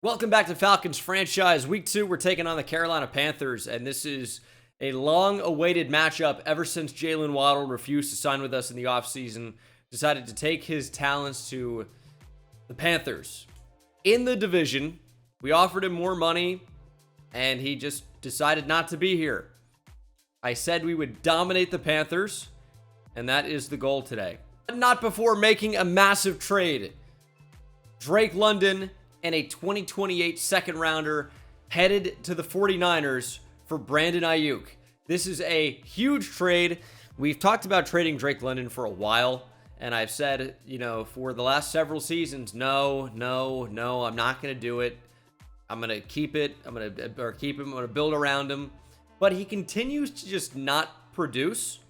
Welcome back to Falcons franchise. Week 2, we're taking on the Carolina Panthers, and this is a long-awaited matchup ever since Jalen Waddle refused to sign with us in the offseason, decided to take his talents to the Panthers. In the division, we offered him more money, and he just decided not to be here. I said we would dominate the Panthers, and that is the goal today. But not before making a massive trade. Drake London and a 2028 second rounder headed to the 49ers for Brandon Ayuk. This is a huge trade. We've talked about trading Drake London for a while, and I've said, for the last several seasons, no, I'm not going to do it. I'm going to keep it. I'm going to build around him. But he continues to just not produce,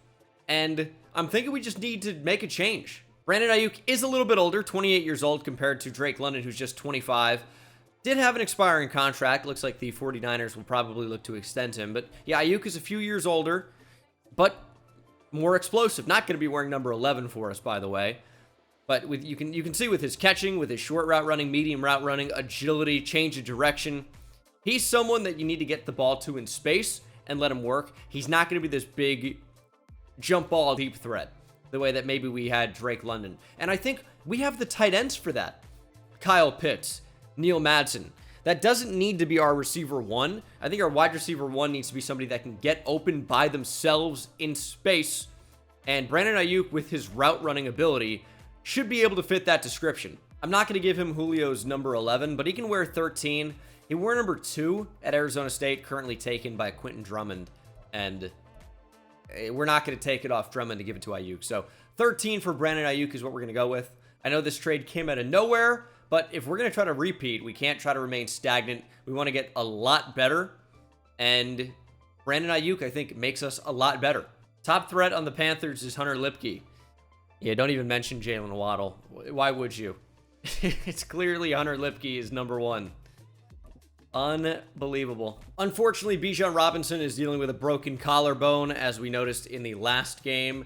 and I'm thinking we just need to make a change. Brandon Ayuk is a little bit older, 28 years old, compared to Drake London, who's just 25. Did have an expiring contract. Looks like the 49ers will probably look to extend him. But yeah, Ayuk is a few years older, but more explosive. Not going to be wearing number 11 for us, by the way. But you can see with his catching, with his short route running, medium route running, agility, change of direction. He's someone that you need to get the ball to in space and let him work. He's not going to be this big jump ball deep threat the way that maybe we had Drake London. And I think we have the tight ends for that. Kyle Pitts, Neil Madsen. That doesn't need to be our receiver one. I think our wide receiver one needs to be somebody that can get open by themselves in space. And Brandon Ayuk, with his route running ability, should be able to fit that description. I'm not going to give him Julio's number 11, but he can wear 13. He wore number 2 at Arizona State, currently taken by Quentin Drummond. And we're not going to take it off Drummond to give it to Ayuk. So 13 for Brandon Ayuk is what we're going to go with. I know this trade came out of nowhere, but if we're going to try to repeat, we can't try to remain stagnant. We want to get a lot better. And Brandon Ayuk, I think, makes us a lot better. Top threat on the Panthers is Hunter Lipke. Yeah, don't even mention Jalen Waddle. Why would you? It's clearly Hunter Lipke is number 1. Unbelievable. Unfortunately, Bijan Robinson is dealing with a broken collarbone, as we noticed in the last game.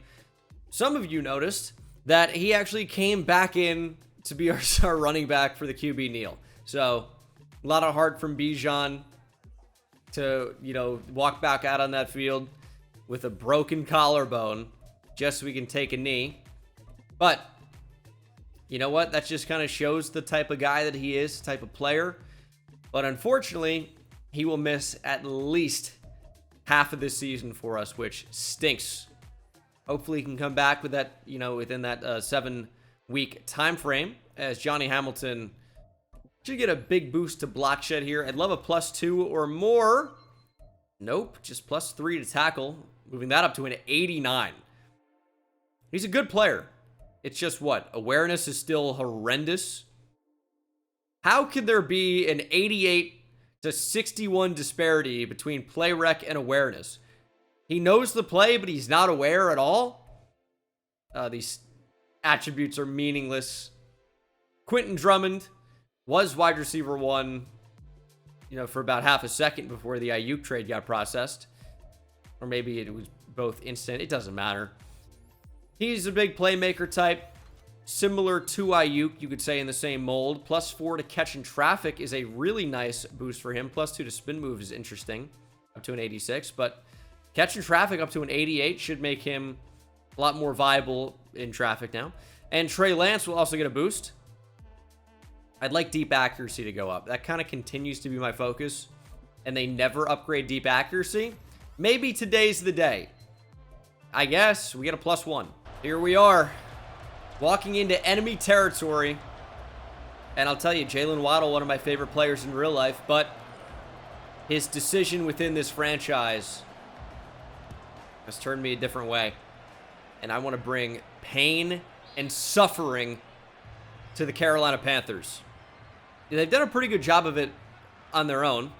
Some of you noticed that he actually came back in to be our running back for the QB kneel. So, a lot of heart from Bijan to, walk back out on that field with a broken collarbone just so we can take a knee. But, you know what? That just kind of shows the type of guy that he is, type of player. But unfortunately, he will miss at least half of this season for us, which stinks. Hopefully he can come back with that, within that 7-week time frame, as Johnny Hamilton should get a big boost to block shed here. I'd love a +2 or more. Nope, just +3 to tackle, moving that up to an 89. He's a good player. It's just what? Awareness is still horrendous. How could there be an 88 to 61 disparity between play rec and awareness? He knows the play, but he's not aware at all. These attributes are meaningless. Quentin Drummond was wide receiver 1, for about half a second before the Ayuk trade got processed. Or maybe it was both instant. It doesn't matter. He's a big playmaker type. Similar to Ayuk, you could say, in the same mold. +4 to catch in traffic is a really nice boost for him. +2 to spin move is interesting, up to an 86. But catch in traffic up to an 88 should make him a lot more viable in traffic now. And Trey Lance will also get a boost. I'd like deep accuracy to go up. That kind of continues to be my focus. And they never upgrade deep accuracy. Maybe today's the day. I guess we get a +1. Here we are, walking into enemy territory. And I'll tell you, Jalen Waddle, one of my favorite players in real life, but his decision within this franchise has turned me a different way. And I want to bring pain and suffering to the Carolina Panthers. They've done a pretty good job of it on their own,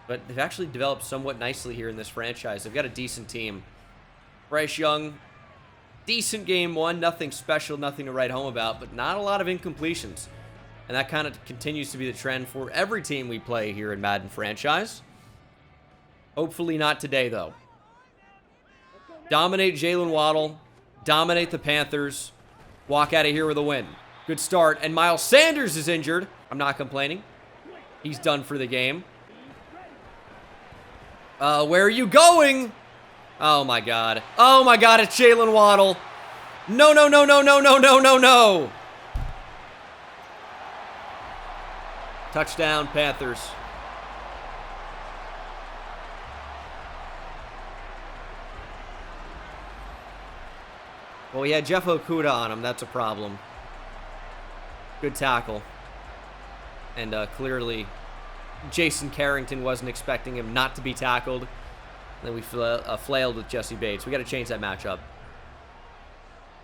but they've actually developed somewhat nicely here in this franchise. They've got a decent team. Bryce Young, decent game 1, nothing special, nothing to write home about, but not a lot of incompletions. And that kind of continues to be the trend for every team we play here in Madden franchise. Hopefully not today, though. Dominate Jalen Waddle, dominate the Panthers, walk out of here with a win. Good start, and Miles Sanders is injured. I'm not complaining. He's done for the game. Where are you going? Oh, my God. Oh, my God, it's Jalen Waddle. No, no, no, no, no, no, no, no, no. Touchdown, Panthers. Well, we had Jeff Okuda on him. That's a problem. Good tackle. And clearly, Jason Carrington wasn't expecting him not to be tackled. And then we flailed with Jesse Bates. We got to change that matchup.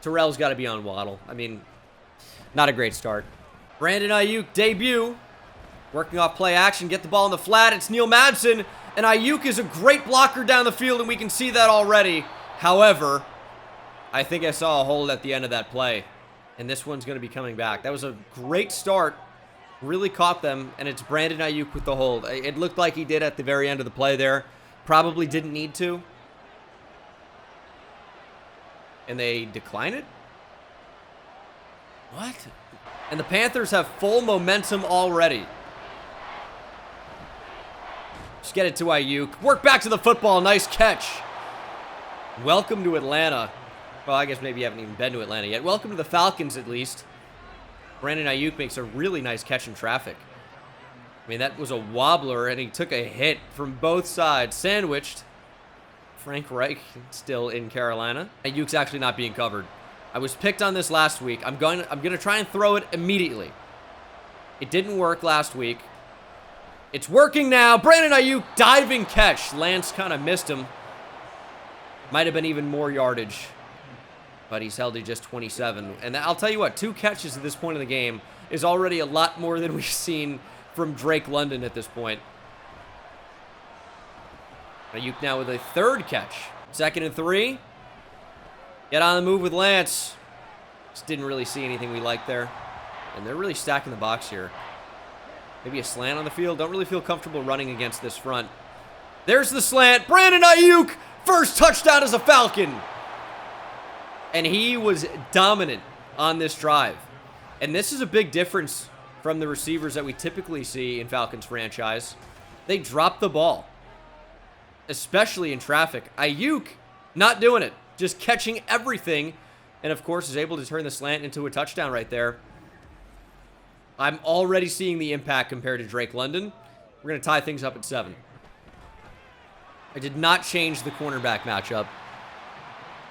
Terrell's got to be on Waddle. I mean, not a great start. Brandon Ayuk debut. Working off play action. Get the ball in the flat. It's Neil Madsen. And Ayuk is a great blocker down the field, and we can see that already. However, I think I saw a hold at the end of that play. And this one's going to be coming back. That was a great start. Really caught them, and it's Brandon Ayuk with the hold. It looked like he did at the very end of the play there. Probably didn't need to. And they decline it? What? And the Panthers have full momentum already. Just get it to Ayuk. Work back to the football. Nice catch. Welcome to Atlanta. Well, I guess maybe you haven't even been to Atlanta yet. Welcome to the Falcons, at least. Brandon Ayuk makes a really nice catch in traffic. I mean, that was a wobbler, and he took a hit from both sides. Sandwiched. Frank Reich still in Carolina. Ayuk's actually not being covered. I was picked on this last week. I'm going to try and throw it immediately. It didn't work last week. It's working now. Brandon Ayuk, diving catch. Lance kind of missed him. Might have been even more yardage. But he's held to just 27. And I'll tell you what, 2 catches at this point in the game is already a lot more than we've seen from Drake London at this point. Ayuk now with a 3rd catch. 2nd and 3. Get on the move with Lance. Just didn't really see anything we liked there. And they're really stacking the box here. Maybe a slant on the field. Don't really feel comfortable running against this front. There's the slant. Brandon Ayuk, first touchdown as a Falcon. And he was dominant on this drive. And this is a big difference from the receivers that we typically see in Falcons franchise. They drop the ball, especially in traffic. Ayuk, not doing it. Just catching everything. And, of course, is able to turn the slant into a touchdown right there. I'm already seeing the impact compared to Drake London. We're going to tie things up at 7. I did not change the cornerback matchup.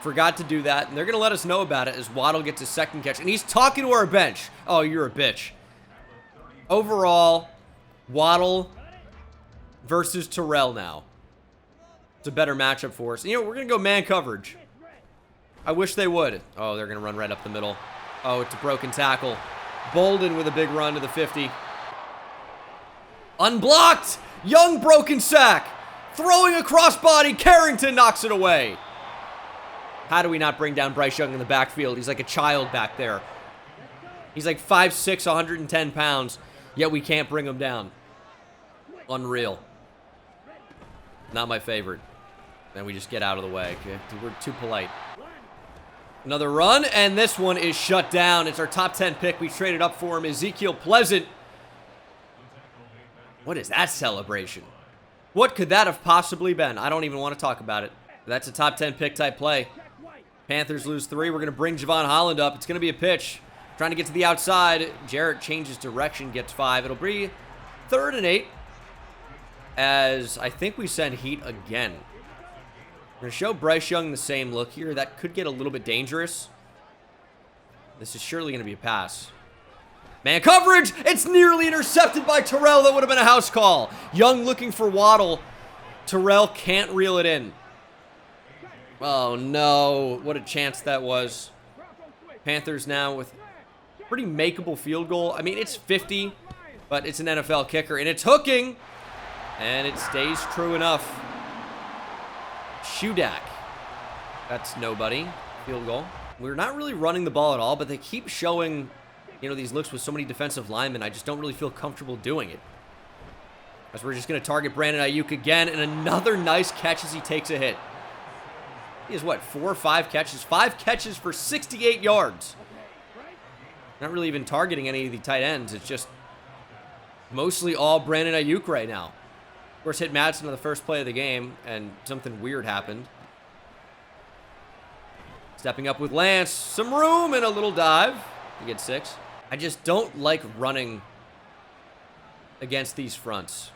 Forgot to do that, and they're going to let us know about it as Waddle gets his 2nd catch. And he's talking to our bench. Oh, you're a bitch. Overall, Waddle versus Terrell now. It's a better matchup for us. You know, we're going to go man coverage. I wish they would. Oh, they're going to run right up the middle. Oh, it's a broken tackle. Bolden with a big run to the 50. Unblocked! Young broken sack. Throwing a crossbody. Carrington knocks it away. How do we not bring down Bryce Young in the backfield? He's like a child back there. He's like 5'6", 110 pounds, yet we can't bring him down. Unreal. Not my favorite. Then we just get out of the way. Okay? We're too polite. Another run, and this one is shut down. It's our top 10 pick. We traded up for him. Ezekiel Pleasant. What is that celebration? What could that have possibly been? I don't even want to talk about it. That's a top 10 pick type play. Panthers lose 3. We're going to bring Javon Holland up. It's going to be a pitch. Trying to get to the outside. Jarrett changes direction, gets 5. It'll be 3rd and 8. As I think we send heat again. We're going to show Bryce Young the same look here. That could get a little bit dangerous. This is surely going to be a pass. Man coverage! It's nearly intercepted by Terrell. That would have been a house call. Young looking for Waddle. Terrell can't reel it in. Oh, no. What a chance that was. Panthers now with pretty makeable field goal. I mean, it's 50, but it's an NFL kicker, and it's hooking, and it stays true enough. Shudak. That's nobody. Field goal. We're not really running the ball at all, but they keep showing, you know, these looks with so many defensive linemen. I just don't really feel comfortable doing it. As we're just going to target Brandon Ayuk again, and another nice catch as he takes a hit. He has, what, 4 or 5 catches? 5 catches for 68 yards. Not really even targeting any of the tight ends. It's just Mostly all Brandon Ayuk right now. Of course, hit Madsen on the first play of the game, and something weird happened. Stepping up with Lance. Some room and a little dive. He gets 6. I just don't like running against these fronts.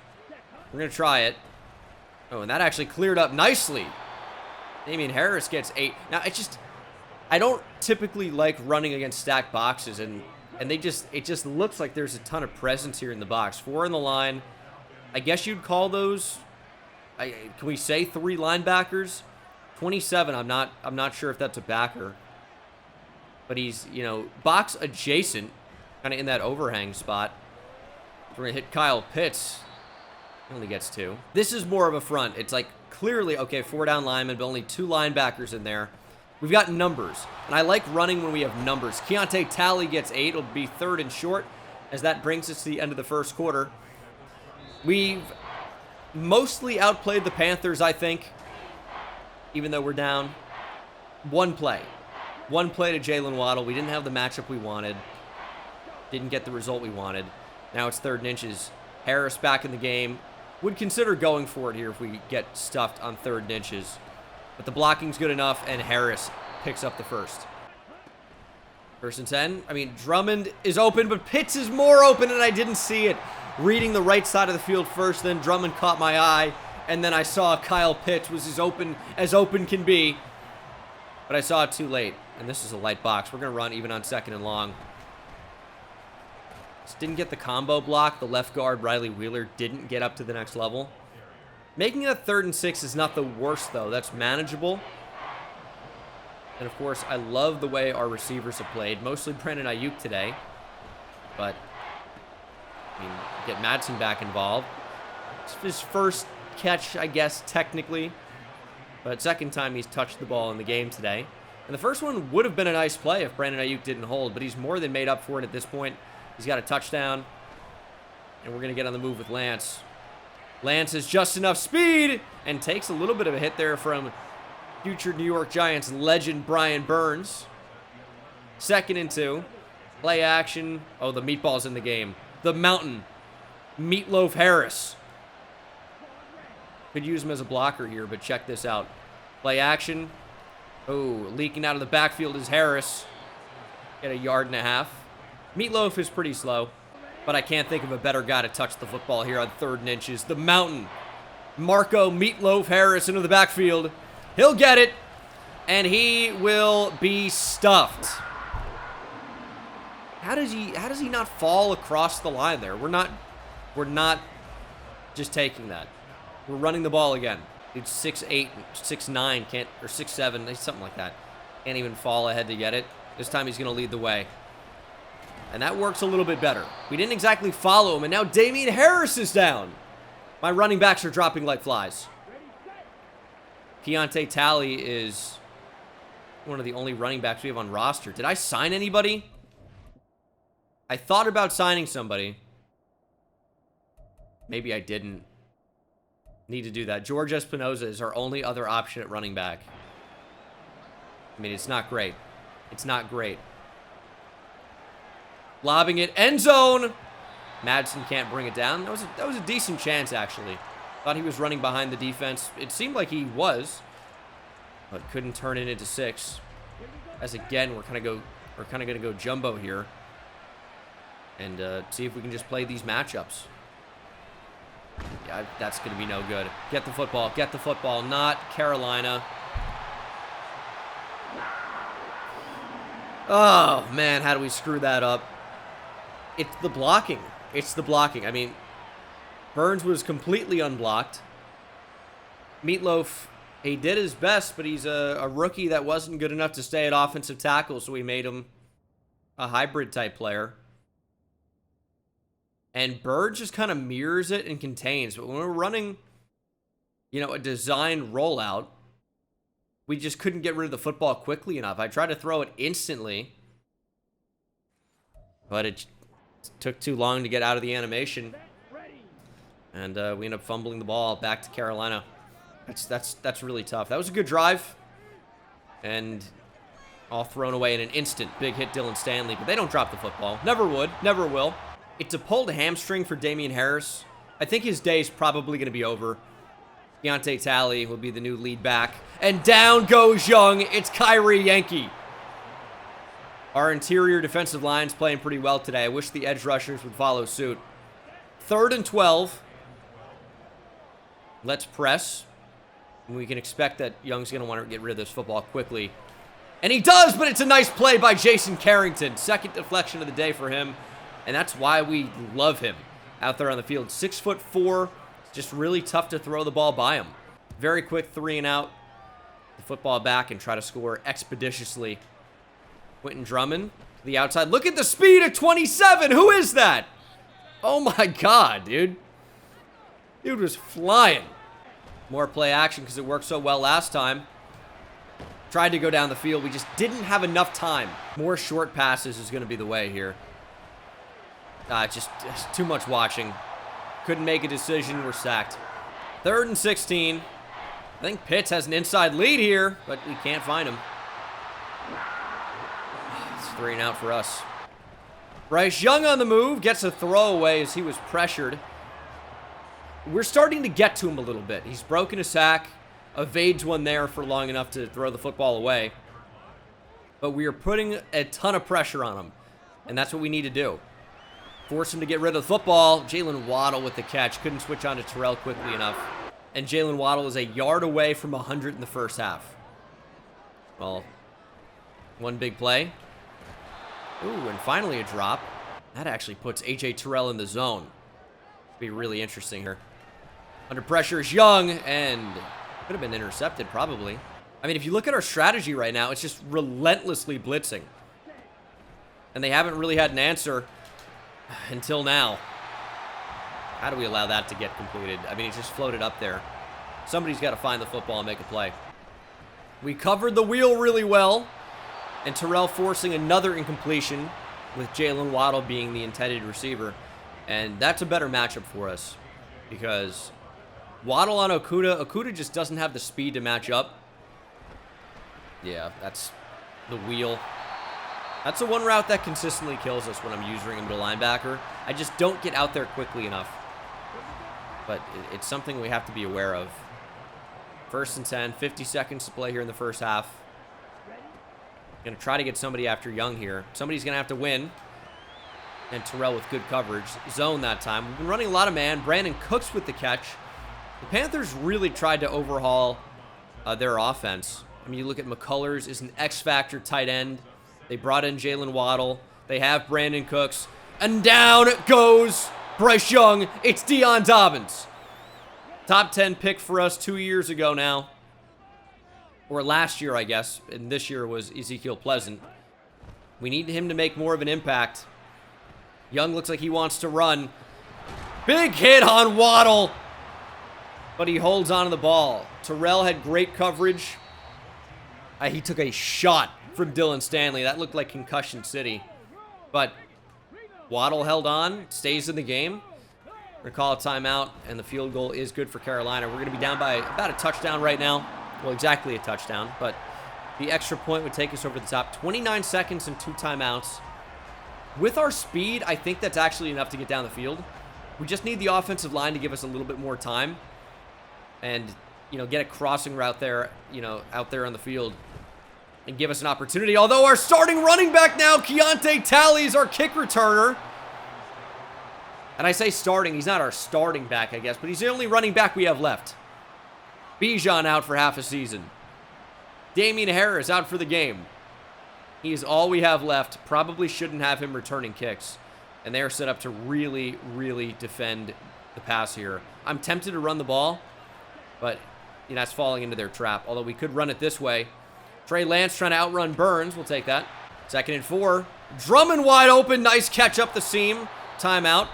We're going to try it. Oh, and that actually cleared up nicely. Damian Harris gets 8. Now, I don't typically like running against stacked boxes, and it just looks like there's a ton of presence here in the box. 4 in the line. I guess you'd call those, can we say 3 linebackers? 27, I'm not sure if that's a backer. But he's, you know, box adjacent, kind of in that overhang spot. We're going to hit Kyle Pitts. He only gets 2. This is more of a front. It's like clearly, okay, 4 down linemen, but only 2 linebackers in there. We've got numbers, and I like running when we have numbers. Keontae Talley gets 8. It'll be 3rd and short, as that brings us to the end of the first quarter. We've mostly outplayed the Panthers, I think, even though we're down. One play to Jalen Waddle. We didn't have the matchup we wanted. Didn't get the result we wanted. Now it's 3rd and inches. Harris back in the game. Would consider going for it here if we get stuffed on 3rd and inches. But the blocking's good enough, and Harris picks up the first. 1st and 10. I mean, Drummond is open, but Pitts is more open, and I didn't see it. Reading the right side of the field first, then Drummond caught my eye, and then I saw Kyle Pitts was as open can be. But I saw it too late, and this is a light box. We're going to run even on 2nd and long. Just didn't get the combo block. The left guard, Riley Wheeler, didn't get up to the next level. Making it 3rd and 6 is not the worst, though. That's manageable. And, of course, I love the way our receivers have played. Mostly Brandon Ayuk today. But, I mean, get Madsen back involved. It's his first catch, I guess, technically. But second time he's touched the ball in the game today. And the first one would have been a nice play if Brandon Ayuk didn't hold. But he's more than made up for it at this point. He's got a touchdown. And we're going to get on the move with Lance. Lance has just enough speed and takes a little bit of a hit there from future New York Giants legend Brian Burns. 2nd and 2. Play action. Oh, the meatball's in the game. The Mountain. Meatloaf Harris. Could use him as a blocker here, but check this out. Play action. Oh, leaking out of the backfield is Harris. Get 1.5 yards. Meatloaf is pretty slow. But I can't think of a better guy to touch the football here on 3rd and inches. The Mountain. Marco Meatloaf Harris into the backfield. He'll get it. And he will be stuffed. How does he not fall across the line there? We're not just taking that. We're running the ball again. Dude, 6'8", 6'9", can't, or 6'7", something like that. Can't even fall ahead to get it. This time he's going to lead the way. And that works a little bit better. We didn't exactly follow him, and now Damian Harris is down. My running backs are dropping like flies. Keontae Talley is one of the only running backs we have on roster. Did I sign anybody? I thought about signing somebody. Maybe I didn't. Need to do that. George Espinoza is our only other option at running back. I mean, it's not great. It's not great. Lobbing it, end zone. Madsen can't bring it down. That was a decent chance, actually. Thought he was running behind the defense. It seemed like he was, but couldn't turn it into 6. As again, we're kind of going to go jumbo here, and see if we can just play these matchups. Yeah, that's going to be no good. Get the football. Get the football. Not Carolina. Oh, man, how do we screw that up? It's the blocking. It's the blocking. I mean, Burns was completely unblocked. Meatloaf, he did his best, but he's a rookie that wasn't good enough to stay at offensive tackle, so we made him a hybrid-type player. And Bird just kind of mirrors it and contains. But when we're running, you know, a design rollout, we just couldn't get rid of the football quickly enough. I tried to throw it instantly, but it took too long to get out of the animation. And we ended up fumbling the ball back to Carolina. That's really tough. That was a good drive. And all thrown away in an instant. Big hit Dylan Stanley, but they don't drop the football. Never would. Never will. It's a pulled hamstring for Damian Harris. I think his day is probably going to be over. Keontae Talley will be the new lead back. And down goes Young. It's Kyrie Yankee. Our interior defensive line's playing pretty well today. I wish the edge rushers would follow suit. 3rd and 12. Let's press. And we can expect that Young's going to want to get rid of this football quickly. And he does, but it's a nice play by Jason Carrington. Second deflection of the day for him. And that's why we love him out there on the field. 6'4". Just really tough to throw the ball by him. Very quick 3 and out. The football back and try to score expeditiously. Quentin Drummond to the outside. Look at the speed of 27. Who is that? Oh my God, dude. Dude was flying. More play action because it worked so well last time. Tried to go down the field. We just didn't have enough time. More short passes is going to be the way here. Just too much watching. Couldn't make a decision. We're sacked. 3rd and 16. I think Pitts has an inside lead here, but we can't find him. It's 3 and out for us. Bryce Young on the move. Gets a throwaway as he was pressured. We're starting to get to him a little bit. He's broken a sack. Evades one there for long enough to throw the football away. But we are putting a ton of pressure on him. And that's what we need to do. Force him to get rid of the football. Jalen Waddle with the catch. Couldn't switch on to Terrell quickly enough. And Jalen Waddle is a yard away from 100 in the first half. Well, one big play. Ooh, and finally a drop. That actually puts A.J. Terrell in the zone. Be really interesting here. Under pressure is Young, and could have been intercepted probably. I mean, if you look at our strategy right now, it's just relentlessly blitzing. And they haven't really had an answer until now. How do we allow that to get completed? I mean, it just floated up there. Somebody's got to find the football and make a play. We covered the wheel really well. And Terrell forcing another incompletion with Jalen Waddle being the intended receiver. And that's a better matchup for us. Because Waddle on Okudah. Okudah just doesn't have the speed to match up. Yeah, that's the wheel. That's the one route that consistently kills us when I'm using him to linebacker. I just don't get out there quickly enough. But it's something we have to be aware of. 1st and 10, 50 seconds to play here in the first half. Going to try to get somebody after Young here. Somebody's going to have to win. And Terrell with good coverage. Zone that time. We've been running a lot of man. Brandon Cooks with the catch. The Panthers really tried to overhaul their offense. I mean, you look at McCullers is an X-Factor tight end. They brought in Jalen Waddle. They have Brandon Cooks. And down goes Bryce Young. It's Deion Dobbins. Top 10 pick for us 2 years ago now. Or last year, I guess. And this year was Ezekiel Pleasant. We need him to make more of an impact. Young looks like he wants to run. Big hit on Waddle. But he holds on to the ball. Terrell had great coverage. He took a shot from Dylan Stanley. That looked like concussion city. But Waddle held on. Stays in the game. We're going to call a timeout. And the field goal is good for Carolina. We're going to be down by about a touchdown right now. Well, exactly a touchdown. But the extra point would take us over the top. 29 seconds and 2 timeouts. With our speed, I think that's actually enough to get down the field. We just need the offensive line to give us a little bit more time. And, you know, get a crossing route there, you know, out there on the field. And give us an opportunity. Although our starting running back now, Keontae Talley, is our kick returner. And I say starting, he's not our starting back, I guess. But he's the only running back we have left. Bijan out for half a season. Damian Harris out for the game. He is all we have left. Probably shouldn't have him returning kicks. And they're set up to really, really defend the pass here. I'm tempted to run the ball. But, you know, that's falling into their trap. Although we could run it this way. Trey Lance trying to outrun Burns. We'll take that. 2nd and 4. Drummond wide open. Nice catch up the seam. Timeout.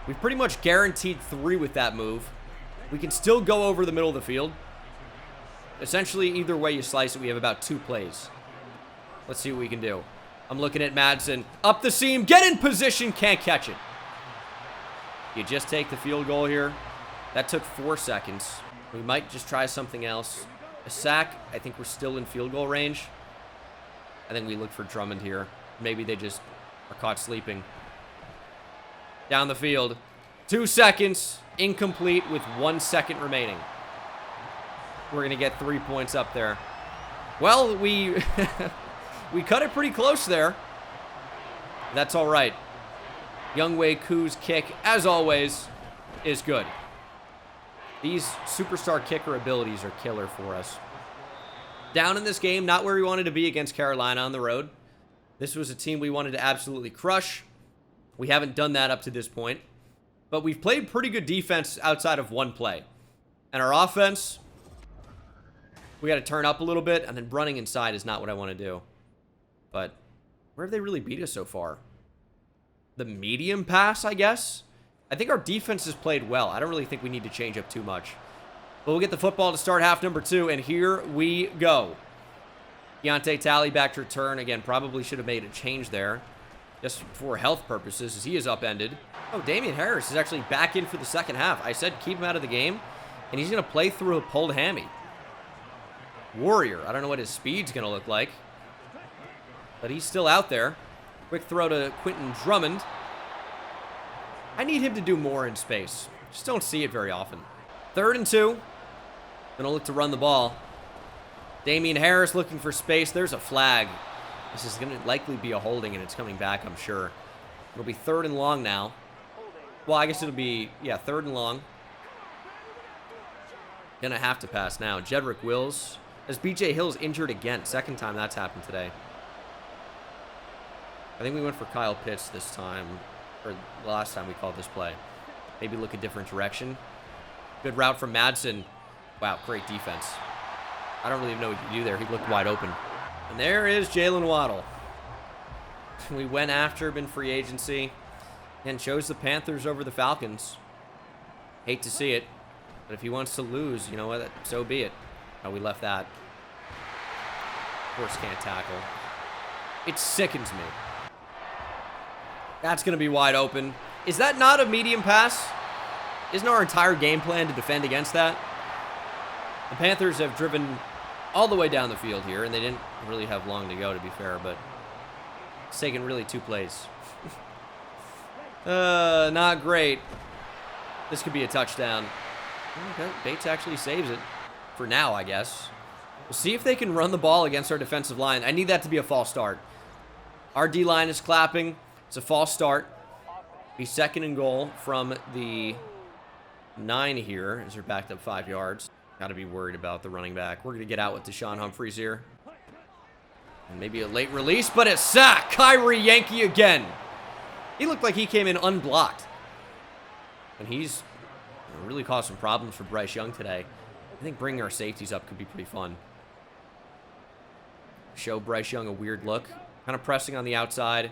We've pretty much guaranteed 3 with that move. We can still go over the middle of the field. Essentially, either way you slice it, we have about 2 plays. Let's see what we can do. I'm looking at Madsen. Up the seam. Get in position. Can't catch it. You just take the field goal here. That took 4 seconds. We might just try something else. A sack. I think we're still in field goal range. I think we look for Drummond here. Maybe they just are caught sleeping. Down the field. 2 seconds. Incomplete with 1 second remaining. We're going to get 3 points up there. Well, we we cut it pretty close there. That's all right. Youngwei Koo's kick, as always, is good. These superstar kicker abilities are killer for us. Down in this game, not where we wanted to be against Carolina on the road. This was a team we wanted to absolutely crush. We haven't done that up to this point. But we've played pretty good defense outside of one play. And our offense, we got to turn up a little bit, and then running inside is not what I want to do. But where have they really beat us so far? The medium pass, I guess? I think our defense has played well. I don't really think we need to change up too much. But we'll get the football to start half number 2, and here we go. Deontay Talley back to return. Again, probably should have made a change there, just for health purposes, as he is upended. Oh, Damian Harris is actually back in for the second half. I said keep him out of the game, and he's going to play through a pulled hammy. Warrior. I don't know what his speed's going to look like, but he's still out there. Quick throw to Quentin Drummond. I need him to do more in space. Just don't see it very often. 3rd and 2. Gonna look to run the ball. Damian Harris looking for space. There's a flag. This is gonna likely be a holding, and it's coming back, I'm sure. It'll be 3rd and long now. Well, I guess it'll be, yeah, 3rd and long. Gonna have to pass now. Jedrick Wills. As BJ Hill's injured again. Second time that's happened today. I think we went for Kyle Pitts this time, or the last time we called this play. Maybe look a different direction. Good route from Madsen. Wow, great defense. I don't really even know what to do there. He looked wide open. And there is Jalen Waddle. We went after him in free agency and chose the Panthers over the Falcons. Hate to see it, but if he wants to lose, you know what, so be it. Oh, we left that. Of course, can't tackle. It sickens me. That's going to be wide open. Is that not a medium pass? Isn't our entire game plan to defend against that? The Panthers have driven all the way down the field here, and they didn't really have long to go, to be fair, but it's taken really 2 plays. Not great. This could be a touchdown. Okay, Bates actually saves it. For now, I guess. We'll see if they can run the ball against our defensive line. I need that to be a false start. Our D-line is clapping. It's a false start. Be 2nd and goal from the 9 here, as they're backed up 5 yards. Got to be worried about the running back. We're going to get out with Deshaun Humphreys here. And maybe a late release, but it's sack. Kyrie Yankee again. He looked like he came in unblocked. And he's really caused some problems for Bryce Young today. I think bringing our safeties up could be pretty fun. Show Bryce Young a weird look. Kind of pressing on the outside.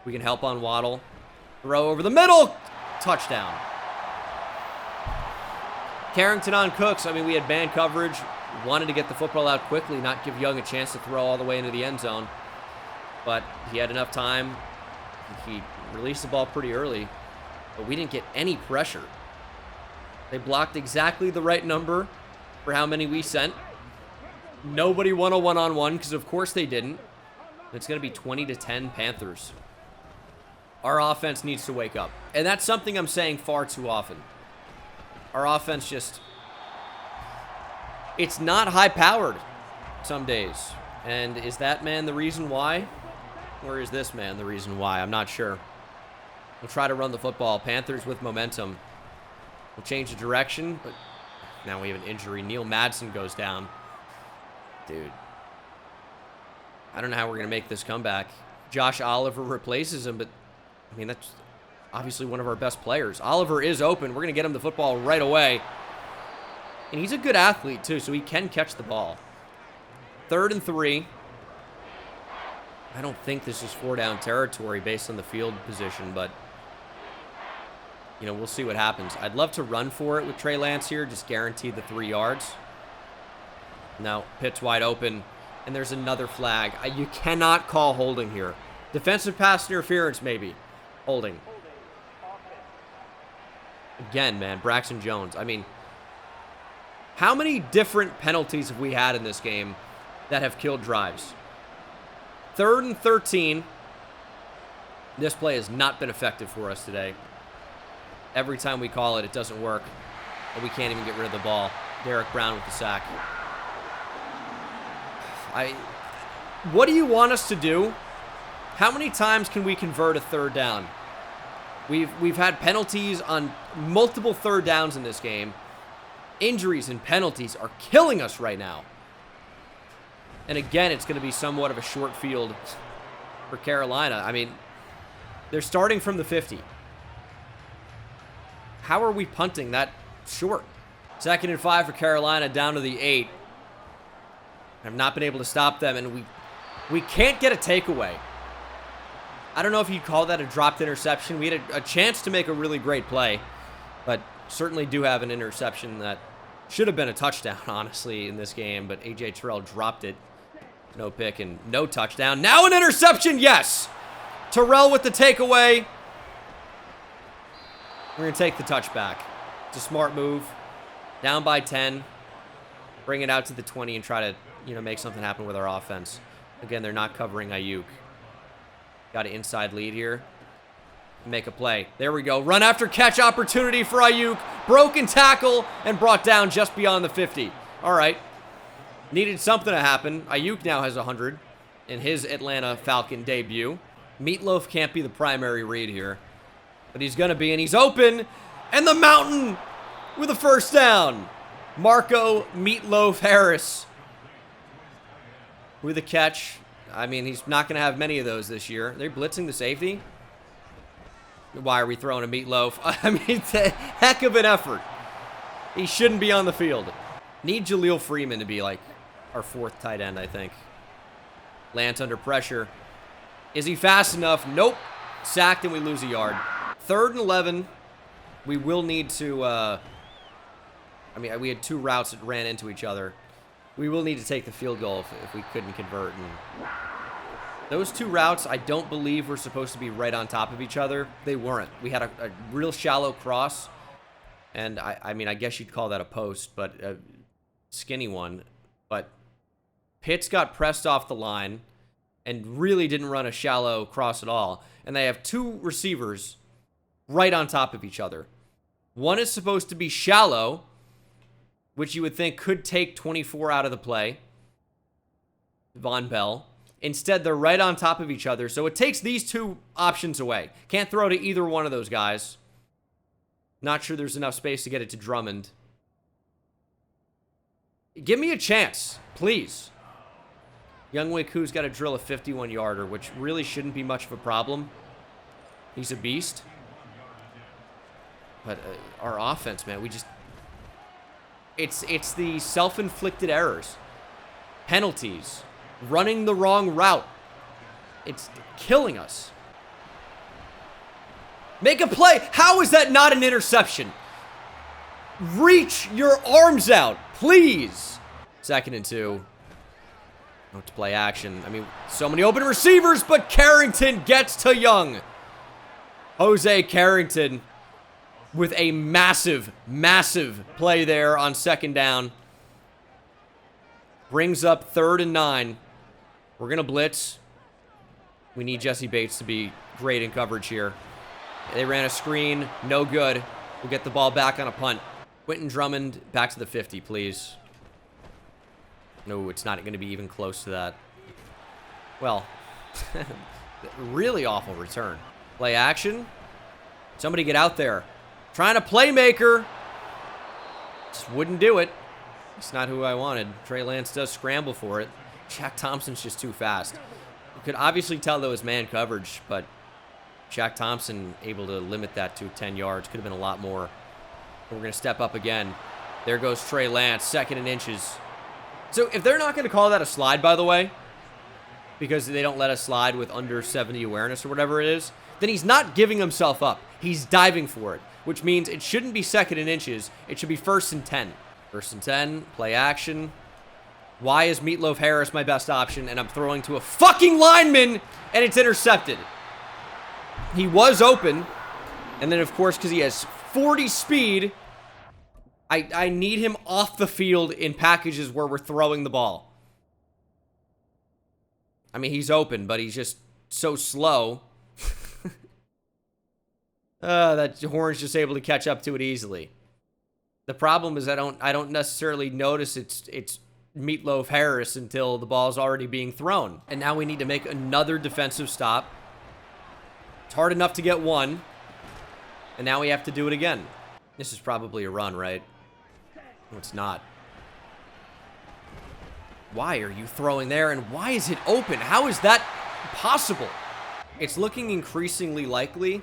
We can help on Waddle. Throw over the middle. Touchdown. Carrington on Cooks. I mean, we had man coverage. Wanted to get the football out quickly, not give Young a chance to throw all the way into the end zone. But he had enough time. He released the ball pretty early. But we didn't get any pressure. They blocked exactly the right number for how many we sent. Nobody won a one-on-one because, of course, they didn't. It's going to be 20-10 Panthers. Our offense needs to wake up. And that's something I'm saying far too often. Our offense just... It's not high-powered some days. And is that man the reason why? Or is this man the reason why? I'm not sure. We'll try to run the football. Panthers with momentum. We'll change the direction, but now we have an injury. Neil Madsen goes down. Dude. I don't know how we're going to make this comeback. Josh Oliver replaces him, but, I mean, that's obviously one of our best players. Oliver is open. We're going to get him the football right away. And he's a good athlete, too, so he can catch the ball. 3rd and 3. I don't think this is 4-down territory based on the field position, but... You know, we'll see what happens. I'd love to run for it with Trey Lance here, just guarantee the 3 yards. No, Pitt's wide open, and there's another flag. You cannot call holding here. Defensive pass interference, maybe. Holding. Again, man, Braxton Jones. I mean, how many different penalties have we had in this game that have killed drives? 3rd and 13. This play has not been effective for us today. Every time we call it, it doesn't work. And we can't even get rid of the ball. Derek Brown with the sack. What do you want us to do? How many times can we convert a third down? We've had penalties on multiple third downs in this game. Injuries and penalties are killing us right now. And again, it's going to be somewhat of a short field for Carolina. I mean, they're starting from the 50. How are we punting that short? 2nd and 5 for Carolina, down to the 8. I've not been able to stop them, and we can't get a takeaway. I don't know if you'd call that a dropped interception. We had a chance to make a really great play, but certainly do have an interception that should have been a touchdown, honestly, in this game, but A.J. Terrell dropped it. No pick and no touchdown. Now an interception, yes! Terrell with the takeaway. We're going to take the touchback. It's a smart move. Down by 10. Bring it out to the 20 and try to, make something happen with our offense. Again, they're not covering Ayuk. Got an inside lead here. Make a play. There we go. Run after catch opportunity for Ayuk. Broken tackle and brought down just beyond the 50. All right. Needed something to happen. Ayuk now has 100 in his Atlanta Falcon debut. Meatloaf can't be the primary read here, but he's going to be, and he's open. And the Mountain with a first down. Marco Meatloaf Harris with a catch. I mean, he's not going to have many of those this year. They're blitzing the safety. Why are we throwing a Meatloaf? I mean, it's a heck of an effort. He shouldn't be on the field. Need Jaleel Freeman to be like our 4th tight end, I think. Lance under pressure. Is he fast enough? Nope. Sacked and we lose a yard. 3rd and 11. We will need to, we had 2 routes that ran into each other. We will need to take the field goal if we couldn't convert. And those 2 routes, I don't believe were supposed to be right on top of each other. They weren't. We had a real shallow cross. And, I guess you'd call that a post, but a skinny one. But Pitts got pressed off the line and really didn't run a shallow cross at all. And they have 2 receivers right on top of each other. One is supposed to be shallow, which you would think could take 24 out of the play. Von Bell. Instead, they're right on top of each other, so it takes these 2 options away. Can't throw to either one of those guys. Not sure there's enough space to get it to Drummond. Give me a chance, please. Younghoe Koo's got to drill a 51-yarder, which really shouldn't be much of a problem. He's a beast. But our offense, man, we just... It's the self-inflicted errors. Penalties. Running the wrong route. It's killing us. Make a play. How is that not an interception? Reach your arms out, please. 2nd and 2. To play action. I mean, so many open receivers, but Carrington gets to Young. Jose Carrington with a massive, massive play there on 2nd down. Brings up 3rd and 9. We're going to blitz. We need Jesse Bates to be great in coverage here. They ran a screen. No good. We'll get the ball back on a punt. Quentin Drummond, back to the 50, please. No, it's not going to be even close to that. Well, really awful return. Play action. Somebody get out there. Trying to playmaker. Just wouldn't do it. It's not who I wanted. Trey Lance does scramble for it. Shaq Thompson's just too fast. You could obviously tell that was man coverage, but Shaq Thompson able to limit that to 10 yards. Could have been a lot more. But we're going to step up again. There goes Trey Lance, 2nd and inches. So if they're not going to call that a slide, by the way, because they don't let us slide with under 70 awareness or whatever it is, then he's not giving himself up. He's diving for it, which means it shouldn't be 2nd and inches. It should be 1st and 10. 1st and 10, play action. Why is Meatloaf Harris my best option? And I'm throwing to a fucking lineman, and it's intercepted. He was open, and then, of course, because he has 40 speed, I need him off the field in packages where we're throwing the ball. I mean, he's open, but he's just so slow. That Horn's just able to catch up to it easily. The problem is I don't necessarily notice it's Meatloaf Harris until the ball's already being thrown. And now we need to make another defensive stop. It's hard enough to get one. And now we have to do it again. This is probably a run, right? No, it's not. Why are you throwing there, and why is it open? How is that possible? It's looking increasingly likely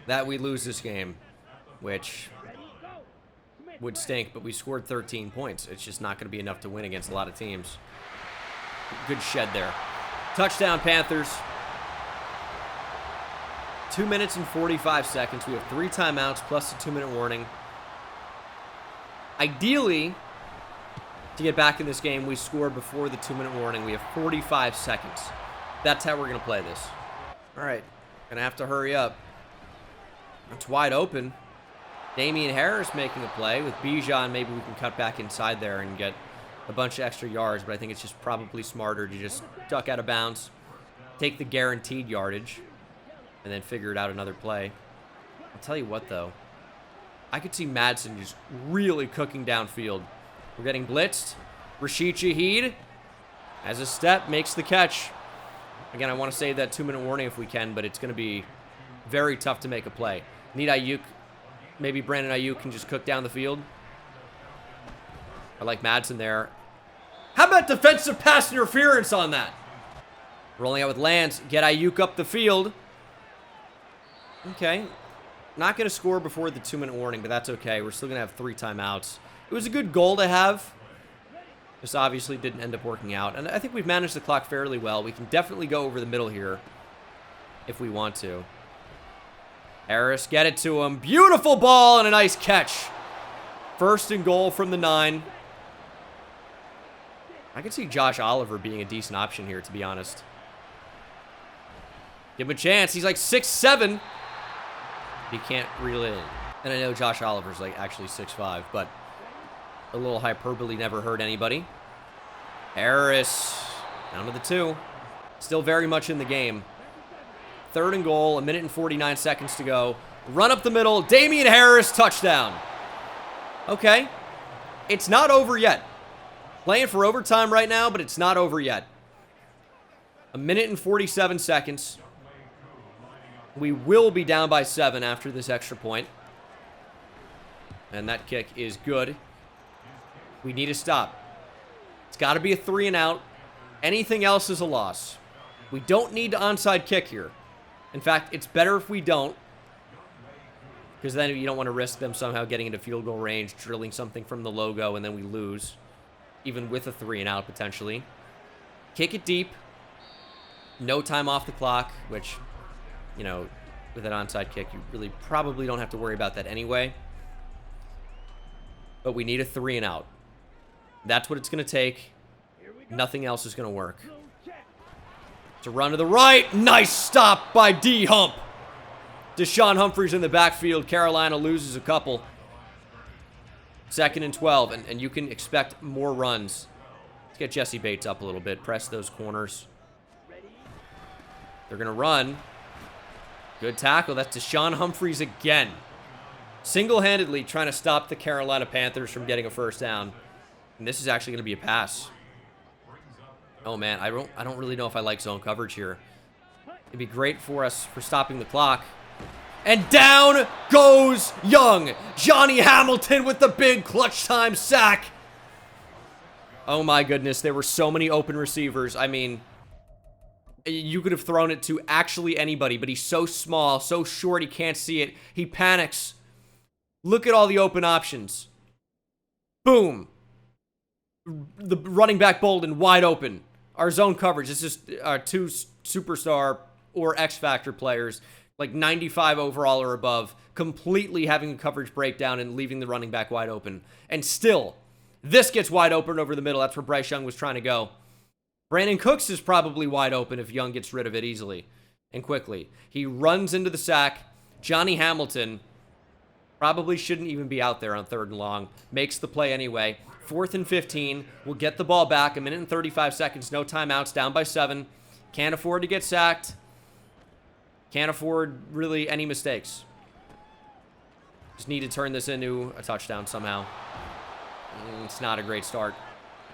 that we lose this game, which would stink, but we scored 13 points. It's just not going to be enough to win against a lot of teams. Good shed there. Touchdown, Panthers. 2 minutes and 45 seconds. We have 3 timeouts plus a 2-minute warning. Ideally, to get back in this game, we score before the 2-minute warning. We have 45 seconds. That's how we're going to play this. All right. Going to have to hurry up. It's wide open. Damian Harris making a play. With Bijan, maybe we can cut back inside there and get a bunch of extra yards, but I think it's just probably smarter to just duck out of bounds, take the guaranteed yardage, and then figure it out another play. I'll tell you what, though. I could see Madsen just really cooking downfield. We're getting blitzed. Rashid Shaheed has a step, makes the catch. Again, I want to save that 2-minute warning if we can, but it's going to be very tough to make a play. Need Ayuk. Maybe Brandon Ayuk can just cook down the field. I like Madsen there. How about defensive pass interference on that? Rolling out with Lance. Get Ayuk up the field. Okay. Not going to score before the 2-minute warning, but that's okay. We're still going to have 3 timeouts. It was a good goal to have. This obviously didn't end up working out. And I think we've managed the clock fairly well. We can definitely go over the middle here if we want to. Harris, get it to him. Beautiful ball and a nice catch. 1st and goal from the 9. I could see Josh Oliver being a decent option here, to be honest. Give him a chance. He's like 6'7". He can't reel it in. And I know Josh Oliver's like actually 6'5", but a little hyperbole never hurt anybody. Harris, down to the 2. Still very much in the game. 3rd and goal, 1 minute and 49 seconds to go. Run up the middle, Damian Harris, touchdown. Okay, it's not over yet. Playing for overtime right now, but it's not over yet. 1 minute and 47 seconds. We will be down by 7 after this extra point. And that kick is good. We need to stop. It's got to be a 3 and out. Anything else is a loss. We don't need to onside kick here. In fact, it's better if we don't, because then you don't want to risk them somehow getting into field goal range, drilling something from the logo, and then we lose, even with a 3 and out potentially. Kick it deep. No time off the clock, which, you know, with an onside kick, you really probably don't have to worry about that anyway. But we need a 3 and out. That's what it's going to take. Nothing else is going to work. To run to the right. Nice stop by D-Hump. Deshaun Humphreys in the backfield. Carolina loses a couple. 2nd and 12. And you can expect more runs. Let's get Jesse Bates up a little bit. Press those corners. They're going to run. Good tackle. That's Deshaun Humphreys again. Single-handedly trying to stop the Carolina Panthers from getting a 1st down. And this is actually going to be a pass. Oh, man, I don't really know if I like zone coverage here. It'd be great for us for stopping the clock. And down goes Young. Johnny Hamilton with the big clutch time sack. Oh, my goodness. There were so many open receivers. I mean, you could have thrown it to actually anybody, but he's so small, so short, he can't see it. He panics. Look at all the open options. Boom. The running back Bolden wide open. Our zone coverage is just 2 superstar or X Factor players, like 95 overall or above, completely having a coverage breakdown and leaving the running back wide open. And still, this gets wide open over the middle. That's where Bryce Young was trying to go. Brandon Cooks is probably wide open if Young gets rid of it easily and quickly. He runs into the sack. Johnny Hamilton probably shouldn't even be out there on 3rd and long. Makes the play anyway. 4th and 15. We'll get the ball back. 1 minute and 35 seconds. No timeouts. Down by 7. Can't afford to get sacked. Can't afford really any mistakes. Just need to turn this into a touchdown somehow. It's not a great start.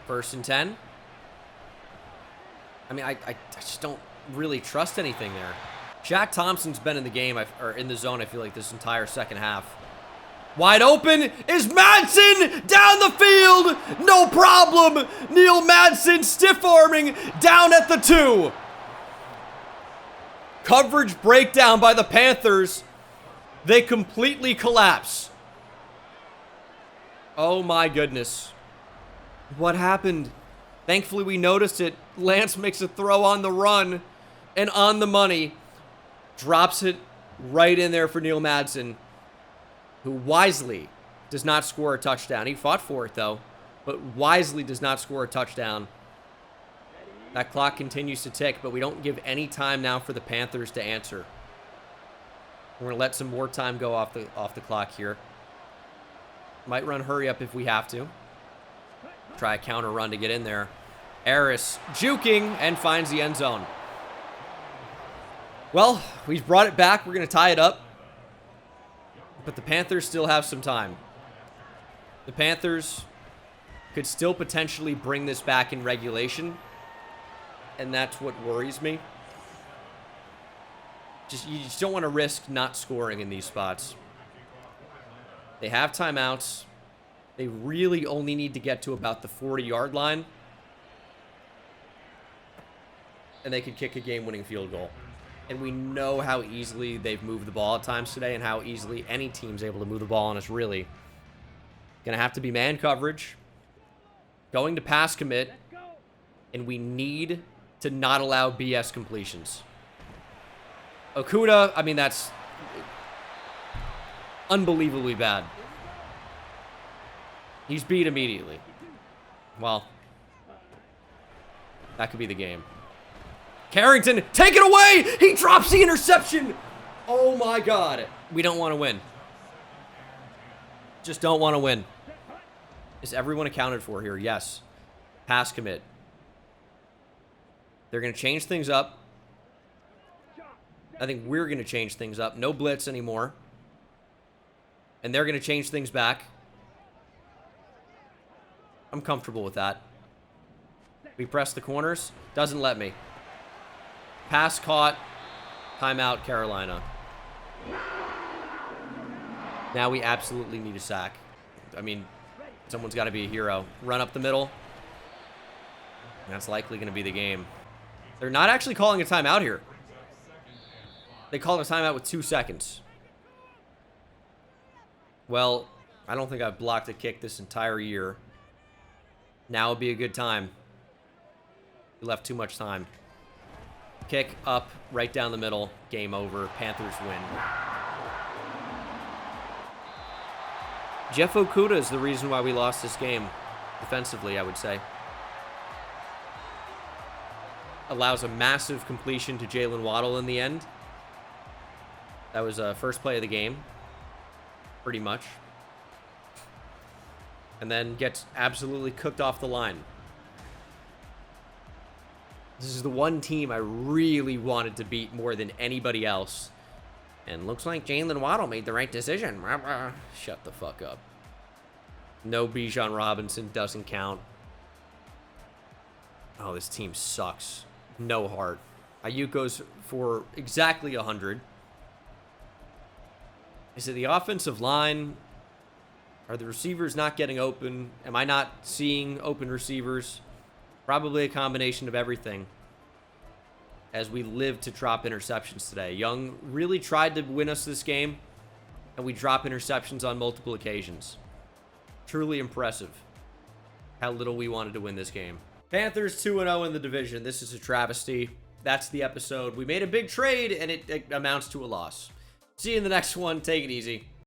1st and 10. I mean, I just don't really trust anything there. Shaq Thompson's been in the game, or in the zone, I feel like, this entire second half. Wide open is Madsen down the field. No problem. Neil Madsen stiff arming down at the 2. Coverage breakdown by the Panthers. They completely collapse. Oh my goodness. What happened? Thankfully we noticed it. Lance makes a throw on the run and on the money. Drops it right in there for Neil Madsen, who wisely does not score a touchdown. He fought for it, though, but wisely does not score a touchdown. That clock continues to tick, but we don't give any time now for the Panthers to answer. We're going to let some more time go off the clock here. Might run hurry up if we have to. Try a counter run to get in there. Harris juking and finds the end zone. Well, we've brought it back. We're going to tie it up. But the Panthers still have some time. The Panthers could still potentially bring this back in regulation. And that's what worries me. You just don't want to risk not scoring in these spots. They have timeouts. They really only need to get to about the 40-yard line. And they could kick a game-winning field goal. And we know how easily they've moved the ball at times today and how easily any team's able to move the ball on us, really. Going to have to be man coverage. Going to pass commit. And we need to not allow BS completions. Okuda, I mean, that's unbelievably bad. He's beat immediately. Well, that could be the game. Carrington, take it away! He drops the interception! Oh my God. We don't want to win. Just don't want to win. Is everyone accounted for here? Yes. Pass commit. They're going to change things up. I think we're going to change things up. No blitz anymore. And they're going to change things back. I'm comfortable with that. We press the corners. Doesn't let me. Pass caught. Timeout, Carolina. Now we absolutely need a sack. I mean, someone's got to be a hero. Run up the middle. That's likely going to be the game. They're not actually calling a timeout here. They called a timeout with 2 seconds. Well, I don't think I've blocked a kick this entire year. Now would be a good time. We left too much time. Kick up, right down the middle. Game over. Panthers win. Jeff Okuda is the reason why we lost this game. Defensively, I would say. Allows a massive completion to Jalen Waddle in the end. That was first play of the game. Pretty much. And then gets absolutely cooked off the line. This is the one team I really wanted to beat more than anybody else. And looks like Jalen Waddle made the right decision. Shut the fuck up. No Bijan Robinson, doesn't count. Oh, this team sucks. No heart. Ayuk goes for exactly 100. Is it the offensive line? Are the receivers not getting open? Am I not seeing open receivers? Probably a combination of everything. As we live to drop interceptions today. Young really tried to win us this game, and we drop interceptions on multiple occasions. Truly impressive how little we wanted to win this game. Panthers 2-0 in the division. This is a travesty. That's the episode. We made a big trade, and it amounts to a loss. See you in the next one. Take it easy.